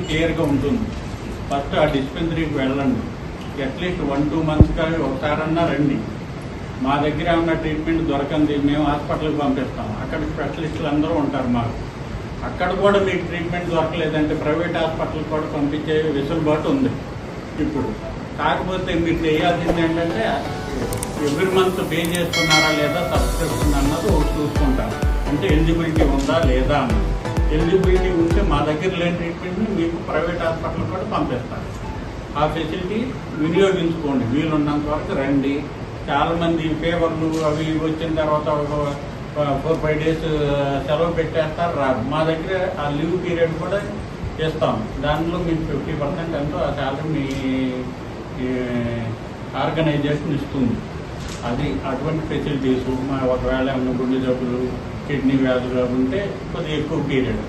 క్లియర్గా ఉంటుంది. ఫస్ట్ ఆ డిస్పెన్సరీకి వెళ్ళండి, అట్లీస్ట్ 1-2 months ఒకసారన్నా రండి. మా దగ్గర ఏమన్నా ట్రీట్మెంట్ దొరకంది మేము హాస్పిటల్కి పంపిస్తాం, అక్కడ స్పెషలిస్టులు అందరూ ఉంటారు మాకు. అక్కడ కూడా మీకు ట్రీట్మెంట్ దొరకలేదంటే ప్రైవేట్ హాస్పిటల్కి కూడా పంపించే వెసులుబాటు ఉంది ఇప్పుడు. కాకపోతే మీరు చేయాల్సింది ఏంటంటే ఎవ్రీ మంత్ పే చేస్తున్నారా లేదా సబ్స్క్రిప్షన్ అన్నది చూసుకుంటారు. అంటే ఎలిజిబిలిటీ ఉందా లేదా అన్నది. ఎలిజిబిలిటీ ఉంటే మా దగ్గర లేని ట్రీట్మెంట్ని మీకు ప్రైవేట్ హాస్పిటల్ కూడా పంపిస్తారు. ఆ ఫెసిలిటీ వినియోగించుకోండి, వీలున్నంత వరకు రండి. చాలామంది ఫీవర్లు అవి వచ్చిన తర్వాత 4-5 days సెలవు పెట్టేస్తారు, రాదు. మా దగ్గర ఆ లీవ్ పీరియడ్ కూడా ఇస్తాం. దానిలో మీకు 50% ఎంతో ఆ శాలరీ మీ ఆర్గనైజేషన్ ఇస్తుంది. అది అటువంటి ఫెసిలిటీస్. ఒకవేళ ఏమైనా గుండె జబ్బులు, కిడ్నీ వ్యాధులు ఉంటే కొద్దిగా ఎక్కువ పీరియడ్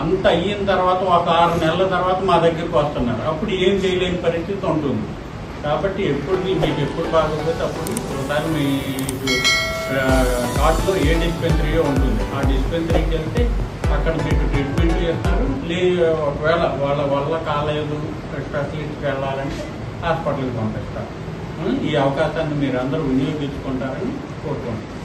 అంత అయిన తర్వాత ఒక 6 నెలల తర్వాత మా దగ్గరికి వస్తున్నారు. అప్పుడు ఏం చేయలేని పరిస్థితి ఉంటుంది. కాబట్టి మీకు ఎప్పుడు బాగోకపోతే అప్పుడు ఒకసారి మీ కార్డులో ఏ డిస్పెన్సరీయో ఉంటుంది, ఆ డిస్పెన్సరీకి వెళ్తే అక్కడ మీకు ట్రీట్మెంట్ చేస్తారు. ఒకవేళ వాళ్ళ వల్ల కాలేదు స్పెషలిస్ట్కి వెళ్ళాలంటే హాస్పిటల్కి పంపిస్తారు. ఈ అవకాశాన్ని మీరు అందరూ వినియోగించుకుంటారని కోరుకుంటున్నాను.